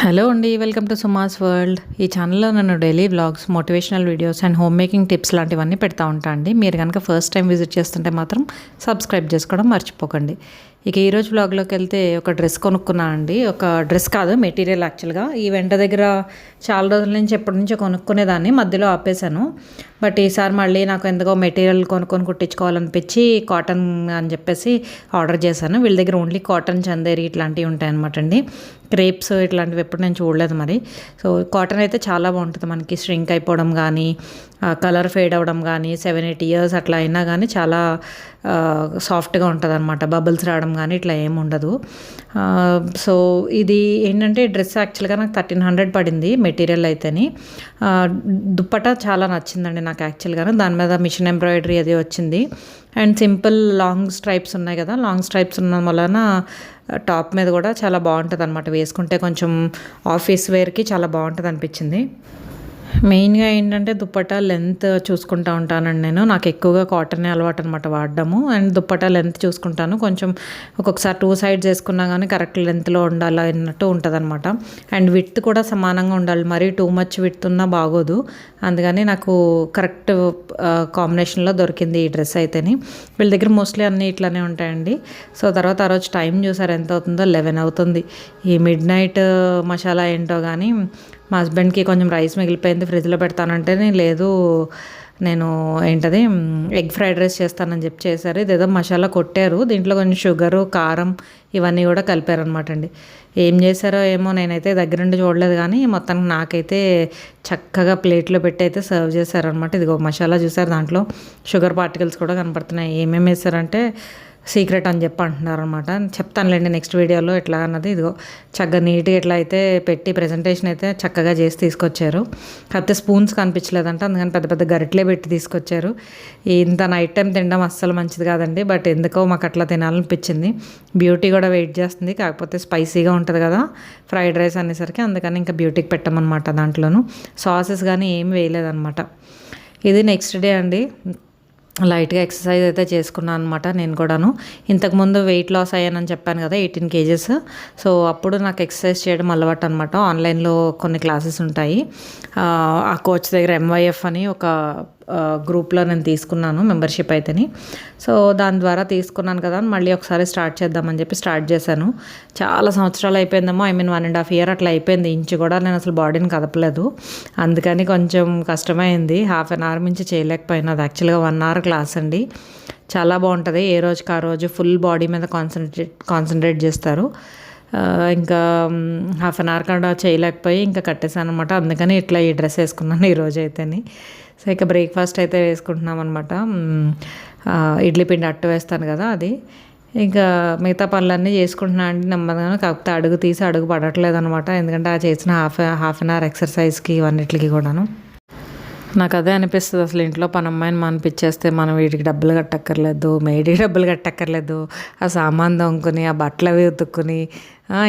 Hello అండి, welcome to Suma's world. ఈ ఛానల్లో నేను daily vlogs, motivational videos and home making tips లాంటివన్నీ పెడతా ఉంటాను అండి. మీరు కనుక ఫస్ట్ టైం విజిట్ చేస్తుంటే మాత్రం సబ్స్క్రైబ్ చేసుకోవడం మర్చిపోకండి. ఇక ఈరోజు వ్లాగ్లోకి వెళ్తే ఒక డ్రెస్ కొనుక్కున్నాను అండి. ఒక డ్రెస్ కాదు, మెటీరియల్ యాక్చువల్గా. ఈ వెంట దగ్గర చాలా రోజుల నుంచి ఎప్పటి నుంచో కొనుక్కునేదాన్ని, మధ్యలో ఆపేశాను. బట్ ఈసారి మళ్ళీ నాకు ఎందుకో మెటీరియల్ కొనుక్కొని కుట్టించుకోవాలనిపించి కాటన్ అని చెప్పేసి ఆర్డర్ చేశాను. వీళ్ళ దగ్గర ఓన్లీ కాటన్, చందేరి ఇట్లాంటివి ఉంటాయి అనమాట అండి. క్రేప్స్ ఇట్లాంటివి ఎప్పుడు నేను చూడలేదు మరి. సో కాటన్ అయితే చాలా బాగుంటుంది. మనకి స్ట్రింక్ అయిపోవడం కానీ, కలర్ ఫేడ్ అవ్వడం కానీ, 7-8 ఇయర్స్ అట్లా అయినా కానీ చాలా సాఫ్ట్గా ఉంటుంది అనమాట. బబుల్స్ రావడం కానీ ఇట్లా ఏమి ఉండదు. సో ఇది ఏంటంటే డ్రెస్ యాక్చువల్గా నాకు 1300 పడింది మెటీరియల్ అయితేని. దుప్పట చాలా నచ్చిందండి నాకు యాక్చువల్గా. దాని మీద మిషన్ ఎంబ్రాయిడరీ అది వచ్చింది. అండ్ సింపుల్ లాంగ్ స్ట్రైప్స్ ఉన్నాయి కదా, లాంగ్ స్ట్రైప్స్ ఉన్న వలన టాప్ మీద కూడా చాలా బాగుంటుంది అనమాట. వేసుకుంటే కొంచెం ఆఫీస్ వేర్కి చాలా బాగుంటుంది అనిపించింది. మెయిన్గా ఏంటంటే దుప్పట్టా లెంత్ చూసుకుంటూ ఉంటానండి నేను. నాకు ఎక్కువగా కాటనే అలవాటు అనమాట వాడడము. అండ్ దుప్పట్టా లెంత్ చూసుకుంటాను. కొంచెం ఒక్కొక్కసారి 2 సైడ్స్ వేసుకున్నా కానీ కరెక్ట్ లెంత్లో ఉండాలి అన్నట్టు ఉంటుంది అనమాట. అండ్ విడ్త్ కూడా సమానంగా ఉండాలి. మరీ టూ మచ్ విడ్త్ ఉన్నా బాగోదు. అందుకని నాకు కరెక్ట్ కాంబినేషన్లో దొరికింది ఈ డ్రెస్ అయితేని. వీళ్ళ దగ్గర మోస్ట్లీ అన్నీ ఇట్లానే ఉంటాయండి. సో తర్వాత ఆ రోజు టైం చూసారు ఎంత అవుతుందో, 11 అవుతుంది. ఈ మిడ్ నైట్ మసాలా ఏంటో కానీ మా హస్బెండ్కి కొంచెం రైస్ మిగిలిపోయింది, ఫ్రిడ్జ్లో పెడతానంటేనే లేదు, నేను ఏంటది ఎగ్ ఫ్రైడ్ రైస్ చేస్తానని చెప్పి చేశారు. ఇదేదో మసాలా కొట్టారు, దీంట్లో కొంచెం షుగరు, కారం ఇవన్నీ కూడా కలిపారనమాట అండి. ఏం చేశారో ఏమో, నేనైతే దగ్గరుండి చూడలేదు. కానీ మొత్తానికి నాకైతే చక్కగా ప్లేట్లో పెట్టి అయితే సర్వ్ చేశారనమాట. ఇదిగో మసాలా చూసారు, దాంట్లో షుగర్ పార్టికల్స్ కూడా కనపడుతున్నాయి. ఏమేమి వేశారంటే సీక్రెట్ అని చెప్పి అంటున్నారు అనమాట. చెప్తానులేండి నెక్స్ట్ వీడియోలో ఎట్లా అన్నది. ఇదిగో చక్కగా నీట్గా ఎట్లా అయితే పెట్టి ప్రెజెంటేషన్ అయితే చక్కగా చేసి తీసుకొచ్చారు. కాకపోతే స్పూన్స్ కనిపించలేదంట, అందుకని పెద్ద పెద్ద గరిటలే పెట్టి తీసుకొచ్చారు. ఇంత నైట్ టైం తినడం అస్సలు మంచిది కాదండి. బట్ ఎందుకో మాకు అట్లా తినాలనిపించింది. బ్యూటీ కూడా వెయిట్ చేస్తుంది, కాకపోతే స్పైసీగా ఉంటుంది కదా ఫ్రైడ్ రైస్ అనేసరికి, అందుకని ఇంకా బ్యూటీకి పెట్టమన్నమాట. దాంట్లోనూ సాసెస్ కానీ ఏమి వేయలేదన్నమాట. ఇది నెక్స్ట్ డే అండి. లైట్గా ఎక్సర్సైజ్ అయితే చేసుకున్నాను అనమాట నేను కూడాను. ఇంతకుముందు వెయిట్ లాస్ అయ్యానని చెప్పాను కదా, 18 kgs. సో అప్పుడు నాకు ఎక్సర్సైజ్ చేయడం అలవాటు అనమాట. ఆన్లైన్లో కొన్ని క్లాసెస్ ఉంటాయి. ఆ కోచ్ దగ్గర MYF అని ఒక గ్రూప్లో నేను తీసుకున్నాను మెంబర్షిప్ అయితేని. సో దాని ద్వారా తీసుకున్నాను కదా, మళ్ళీ ఒకసారి స్టార్ట్ చేద్దామని చెప్పి స్టార్ట్ చేశాను. చాలా సంవత్సరాలు అయిపోయిందేమో, 1.5 year అట్లా అయిపోయింది. ఇంచు కూడా నేను అసలు బాడీని కదపలేదు. అందుకని కొంచెం కష్టమైంది. 1/2 hour మించి చేయలేకపోయినా. అది యాక్చువల్గా 1 hour క్లాస్ అండి. చాలా బాగుంటుంది. ఏ రోజుకి ఆ రోజు ఫుల్ బాడీ మీద కాన్సన్ట్రేట్ చేస్తారు. ఇంకా 1/2 hour కూడా చేయలేకపోయి ఇంకా కట్టేశాను అనమాట. అందుకని ఇట్లా ఈ డ్రెస్ వేసుకున్నాను ఈరోజు అయితేని. సో ఇక బ్రేక్ఫాస్ట్ అయితే వేసుకుంటున్నాం అనమాట. ఇడ్లీ పిండి అట్టు వేస్తాను కదా అది. ఇంకా మిగతా పనులన్నీ చేసుకుంటున్నాను అండి నెమ్మదిగా. కాకపోతే అడుగు తీసి అడుగు పడట్లేదు అనమాట. ఎందుకంటే ఆ చేసిన హాఫ్ అన్ అవర్ ఎక్సర్సైజ్కి ఇవన్నిటికి కూడాను నాకు అదే అనిపిస్తుంది. అసలు ఇంట్లో పని అమ్మాయిని మనిపించేస్తే మనం వీటికి డబ్బులు కట్టక్కర్లేదు, మేడికి డబ్బులు కట్టక్కర్లేదు. ఆ సామాన్ దొంగకుని, ఆ బట్టలు అవి ఉతుక్కుని,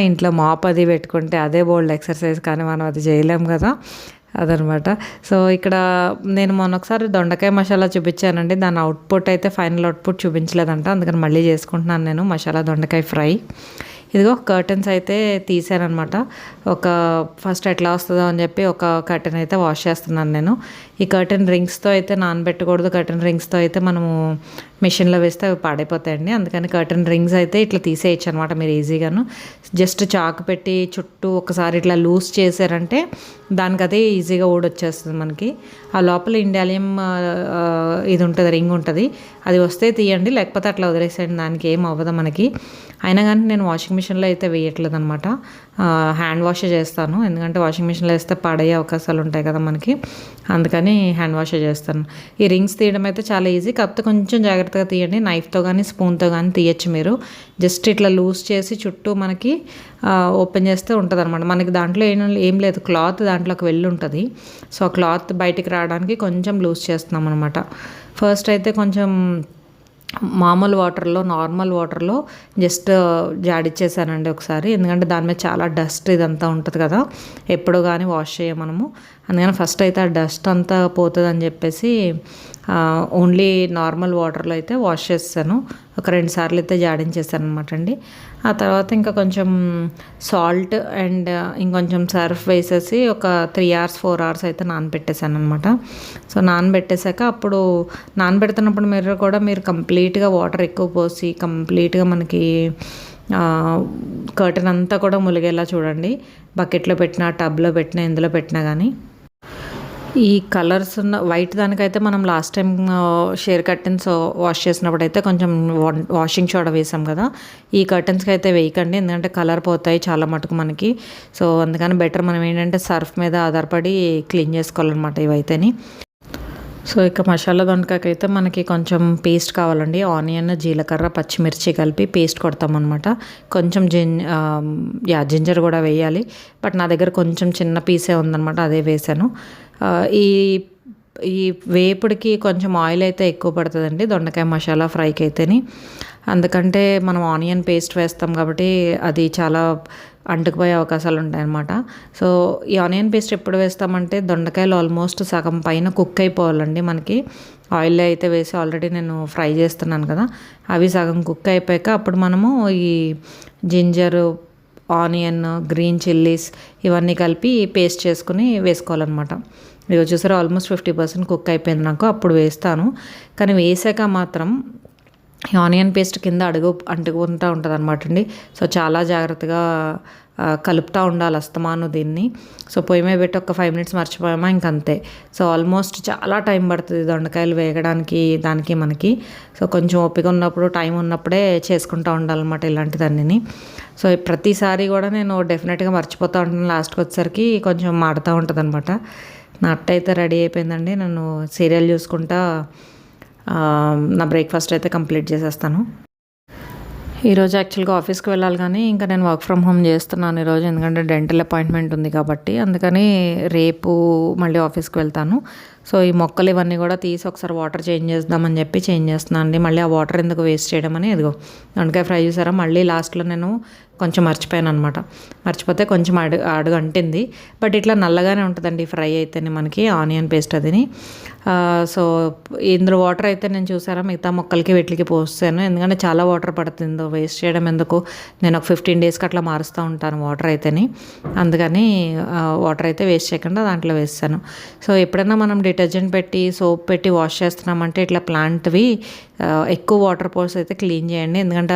ఇంట్లో మాప్ అది పెట్టుకుంటే అదే బోల్డ్ ఎక్సర్సైజ్. కానీ మనం అది చేయలేం కదా, అదనమాట. సో ఇక్కడ నేను మొన్నొకసారి దొండకాయ మసాలా చూపించానండి. దాని అవుట్పుట్ అయితే ఫైనల్ అవుట్పుట్ చూపించలేదంట. అందుకని మళ్ళీ చేసుకుంటున్నాను నేను మసాలా దొండకాయ ఫ్రై. ఇదిగో కర్టన్స్ అయితే తీసానమాట. ఫస్ట్ ఎట్లా వస్తుందో అని చెప్పి ఒక కర్టన్ అయితే వాష్ చేస్తున్నాను నేను. ఈ కర్టన్ రింగ్స్తో అయితే నానబెట్టకూడదు. కర్టన్ రింగ్స్తో అయితే మనము మిషన్లో వేస్తే అవి పాడైపోతాయండి. అందుకని కర్టన్ రింగ్స్ అయితే ఇట్లా తీసేయచ్చు అనమాట మీరు ఈజీగాను. జస్ట్ చాకు పెట్టి చుట్టూ ఒకసారి ఇట్లా లూజ్ చేశారంటే దానికి అదే ఈజీగా ఊడొచ్చేస్తుంది మనకి. ఆ లోపల ఇండాలియం ఇది ఉంటుంది, రింగ్ ఉంటుంది. అది వస్తే తీయండి, లేకపోతే అట్లా వదిలేసేయండి, దానికి ఏం అవ్వదు మనకి. అయినా కానీ నేను వాషింగ్ మిషన్లో అయితే వేయట్లేదు అనమాట. హ్యాండ్ వాష్ చేస్తాను. ఎందుకంటే వాషింగ్ మిషన్లో వేస్తే పాడయ్యే అవకాశాలు ఉంటాయి కదా మనకి. అందుకని హ్యాండ్ వాష్ చేస్తాను. ఈ రింగ్స్ తీయడం అయితే చాలా ఈజీ, కాకపోతే కొంచెం జాగ్రత్తగా తీయండి. నైఫ్తో కానీ స్పూన్తో కానీ తీయచ్చు మీరు. జస్ట్ ఇట్లా లూజ్ చేసి చుట్టూ మనకి ఓపెన్ చేస్తే ఉంటుంది అనమాట. మనకి దాంట్లో ఏం లేదు, క్లాత్ దాంట్లోకి వెళ్ళి ఉంటుంది. సో ఆ క్లాత్ బయటికి రావడానికి కొంచెం లూజ్ చేస్తున్నాం అనమాట. ఫస్ట్ అయితే కొంచెం మామూలు వాటర్లో, నార్మల్ వాటర్లో జస్ట్ జాడిచ్చేసానండి ఒకసారి. ఎందుకంటే దాని మీద చాలా డస్ట్ ఇదంతా ఉంటుంది కదా, ఎప్పుడు కానీ వాష్ చేయం మనము. అందుకని ఫస్ట్ అయితే ఆ డస్ట్ అంతా పోతుందని చెప్పేసి ఓన్లీ నార్మల్ వాటర్లో అయితే వాష్ చేస్తాను. ఒక 2 సార్లు అయితే జాడించేసాను అనమాట అండి. ఆ తర్వాత ఇంకా కొంచెం సాల్ట్ అండ్ ఇంకొంచెం సర్ఫ్ వేసేసి ఒక 3 hours 4 hours అయితే నానబెట్టేసాను అనమాట. సో నానబెట్టేసాక అప్పుడు నానబెడుతున్నప్పుడు మీరు కంప్లీట్గా వాటర్ ఎక్కువ పోసి కంప్లీట్గా మనకి కర్టెన్ అంతా కూడా ములిగేలా చూడండి. బకెట్లో పెట్టినా, టబ్లో పెట్టినా, ఎందులో పెట్టినా కానీ. ఈ కలర్స్ ఉన్న వైట్ దానికైతే మనం last time share curtains wash చేసినప్పుడు అయితే కొంచెం వాషింగ్ సోడా వేసాం కదా. ఈ కర్టెన్స్కి అయితే వేయకండి, ఎందుకంటే కలర్ పోతాయి చాలా మటుకు మనకి. సో అందుకని బెటర్ మనం ఏంటంటే సర్ఫ్ మీద ఆధారపడి క్లీన్ చేసుకోవాలన్నమాట ఇవైతేని. సో ఇక మసాలా దొండకాయకైతే మనకి కొంచెం పేస్ట్ కావాలండి. ఆనియన్, జీలకర్ర, పచ్చిమిర్చి కలిపి పేస్ట్ కొడతామన్నమాట. కొంచెం జింజర్ కూడా వేయాలి. బట్ నా దగ్గర కొంచెం చిన్న పీసే ఉందన్నమాట, అదే వేసాను. ఈ ఈ వేపుడికి కొంచెం ఆయిల్ అయితే ఎక్కువ పడుతుందండి దొండకాయ మసాలా ఫ్రైకి అయితేని. అందుకంటే మనం ఆనియన్ పేస్ట్ వేస్తాం కాబట్టి అది చాలా అంటుకుపోయే అవకాశాలు ఉంటాయన్నమాట. సో ఈ ఆనియన్ పేస్ట్ ఎప్పుడు వేస్తామంటే దొండకాయలు ఆల్మోస్ట్ సగం పైన కుక్ అయిపోవాలండి మనకి. ఆయిల్లో అయితే వేసి ఆల్రెడీ నేను ఫ్రై చేస్తున్నాను కదా, అవి సగం కుక్ అయిపోయాక అప్పుడు మనము ఈ జింజరు, ఆనియన్, గ్రీన్ చిల్లీస్ ఇవన్నీ కలిపి పేస్ట్ చేసుకుని వేసుకోవాలన్నమాట. ఇవి చూసారా ఆల్మోస్ట్ 50% కుక్ అయిపోయింది నాకు, అప్పుడు వేస్తాను. కానీ వేసాక మాత్రం ఆనియన్ పేస్ట్ కింద అంటుకుంటూ ఉంటుంది అనమాట అండి. సో చాలా జాగ్రత్తగా కలుపుతూ ఉండాలి అస్తమాను దీన్ని. సో పొయ్యి మీద పెట్టి ఒక 5 minutes మర్చిపోయామా ఇంకంతే. సో ఆల్మోస్ట్ చాలా టైం పడుతుంది దొండకాయలు వేగడానికి దానికి మనకి. సో కొంచెం ఓపిక ఉన్నప్పుడు, టైం ఉన్నప్పుడే చేసుకుంటూ ఉండాలన్నమాట ఇలాంటిదన్నీ. సో ప్రతిసారి కూడా నేను డెఫినెట్గా మర్చిపోతూ ఉంటాను. లాస్ట్కి వచ్చేసరికి కొంచెం మాడుతూ ఉంటుంది అనమాట. నా అట్ట అయితే రెడీ అయిపోయిందండి. నేను సీరియల్ చూసుకుంటా నా బ్రేక్ఫాస్ట్ అయితే కంప్లీట్ చేసేస్తాను. ఈరోజు యాక్చువల్గా ఆఫీస్కి వెళ్ళాలి, కానీ ఇంకా నేను వర్క్ ఫ్రమ్ హోమ్ చేస్తున్నాను ఈరోజు, ఎందుకంటే డెంటల్ అపాయింట్మెంట్ ఉంది కాబట్టి. అందుకని రేపు మళ్ళీ ఆఫీస్కి వెళ్తాను. సో ఈ మొక్కలు ఇవన్నీ కూడా తీసి ఒకసారి వాటర్ చేంజ్ చేద్దామని చెప్పి చేంజ్ చేస్తున్నాను అండి. మళ్ళీ ఆ వాటర్ ఎందుకు వేస్ట్ చేయడం అని. ఇదిగో దొండకాయ ఫ్రై చేసారా, మళ్ళీ లాస్ట్లో నేను కొంచెం మర్చిపోయాను అనమాట. మర్చిపోతే కొంచెం అడుగు అంటింది. బట్ ఇట్లా నల్లగానే ఉంటుందండి ఫ్రై అయితేనే మనకి ఆనియన్ పేస్ట్ అదిని. సో ఇందులో వాటర్ అయితే నేను చూసారా మిగతా మొక్కలకి వీటికి పోస్తాను, ఎందుకంటే చాలా వాటర్ పడుతుందో వేస్ట్ చేయడం ఎందుకు. నేను ఒక 15 daysకి అట్లా మారుస్తూ ఉంటాను వాటర్ అయితేని. అందుకని వాటర్ అయితే వేస్ట్ చేయకుండా దాంట్లో వేస్తాను. సో ఎప్పుడైనా మనం డిటర్జెంట్ పెట్టి సోప్ పెట్టి వాష్ చేస్తున్నామంటే ఇట్లా ప్లాంట్వి ఎక్కువ వాటర్ పోసి అయితే క్లీన్ చేయండి, ఎందుకంటే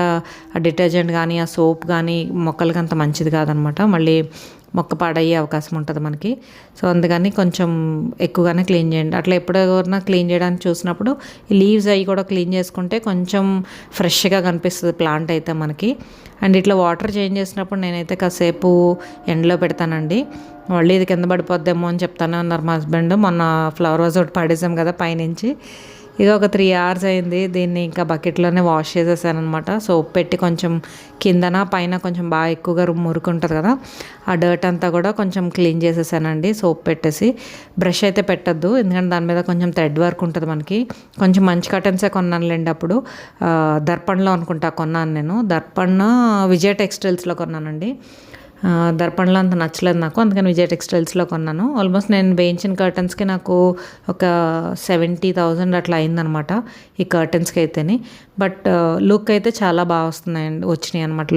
ఆ డిటర్జెంట్ కానీ ఆ సోప్ కానీ మొక్కలకి అంత మంచిది కాదనమాట. మళ్ళీ మొక్క పాడయ్యే అవకాశం ఉంటుంది మనకి. సో అందుకని కొంచెం ఎక్కువగానే క్లీన్ చేయండి. అట్లా ఎప్పుడైనా క్లీన్ చేయడానికి చూసినప్పుడు ఈ లీవ్స్ అవి కూడా క్లీన్ చేసుకుంటే కొంచెం ఫ్రెష్గా కనిపిస్తుంది ప్లాంట్ అయితే మనకి. అండ్ ఇట్లా వాటర్ చేంజ్ చేసినప్పుడు నేనైతే కాసేపు ఎండలో పెడతానండి. మళ్ళీ ఇది కింద పడిపోద్దేమో అని చెప్తాను అన్నారు మా హస్బెండ్. మొన్న ఫ్లవర్ వాజ్ ఒకటి పడేసాం కదా పైనుంచి. ఇది ఒక 3 hours అయింది. దీన్ని ఇంకా బకెట్లోనే వాష్ చేసేసాను అనమాట. సోప్ పెట్టి కొంచెం కిందన పైన కొంచెం బాగా ఎక్కువగా మురికి ఉంటుంది కదా, ఆ డర్ట్ అంతా కూడా కొంచెం క్లీన్ చేసేసానండి సోప్ పెట్టేసి. బ్రష్ అయితే పెట్టద్దు, ఎందుకంటే దాని మీద కొంచెం థ్రెడ్ వర్క్ ఉంటుంది మనకి. కొంచెం మంచి కర్టెన్సే కొన్నానులేండి అప్పుడు. దర్పణలో అనుకుంటా కొన్నాను నేను. దర్పణ విజయ్ టెక్స్టైల్స్లో కొన్నానండి. దర్పణలో అంత నచ్చలేదు నాకు, అందుకని విజయ్ టెక్స్టైల్స్లో కొన్నాను. ఆల్మోస్ట్ నేను వేయించిన కర్టన్స్కి నాకు ఒక 70,000 అట్లా అయిందనమాట ఈ కర్టన్స్కి అయితేని. బట్ లుక్ అయితే చాలా బాగా వచ్చినాయి అనమాట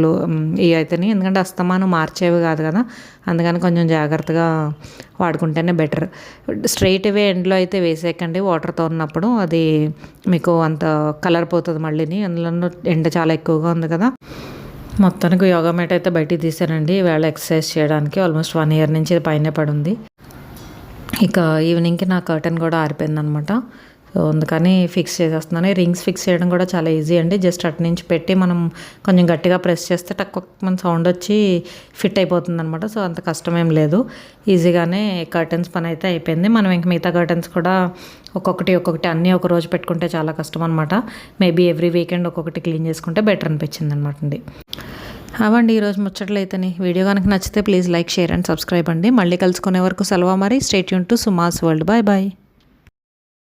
ఇవి అయితేని, ఎందుకంటే అస్తమానం మార్చేవి కాదు కదా, అందుకని కొంచెం జాగ్రత్తగా వాడుకుంటేనే బెటర్. స్ట్రైట్ అవే ఎండ్లో అయితే వేసేయకండి వాటర్తో ఉన్నప్పుడు, అది మీకు అంత కలర్ పోతుంది మళ్ళీని. అందులో ఎండ చాలా ఎక్కువగా ఉంది కదా. మొత్తానికి యోగా మ్యాట్ అయితే బయటికి తీసానండి ఈవేళ ఎక్సర్సైజ్ చేయడానికి. ఆల్మోస్ట్ 1 year నుంచి ఇది పైన పడుంది. ఇక ఈవినింగ్కి నా కర్టెన్ కూడా ఆరిపోయింది అనమాట. సో అందుకని ఫిక్స్ చేసేస్తున్నాను. రింగ్స్ ఫిక్స్ చేయడం కూడా చాలా ఈజీ అండి. జస్ట్ అటు నుంచి పెట్టి మనం కొంచెం గట్టిగా ప్రెస్ చేస్తే టక్ మన సౌండ్ వచ్చి ఫిట్ అయిపోతుంది అనమాట. సో అంత కష్టమేం లేదు, ఈజీగానే కర్టెన్స్ పని అయితే అయిపోయింది. మనం ఇంక మిగతా కర్టెన్స్ కూడా ఒక్కొక్కటి అన్నీ ఒక రోజు పెట్టుకుంటే చాలా కష్టం అనమాట. మేబీ ఎవ్రీ వీకెండ్ ఒక్కొక్కటి క్లీన్ చేసుకుంటే బెటర్ అనిపించింది అనమాట అండి. అవండి ఈరోజు ముచ్చట్లు అయితేనే. వీడియో కనుక నచ్చితే please like, share and subscribe అండి. మళ్ళీ కలుసుకునే వరకు సెలవు మరి. Stay tuned to Suma's world. Bye bye.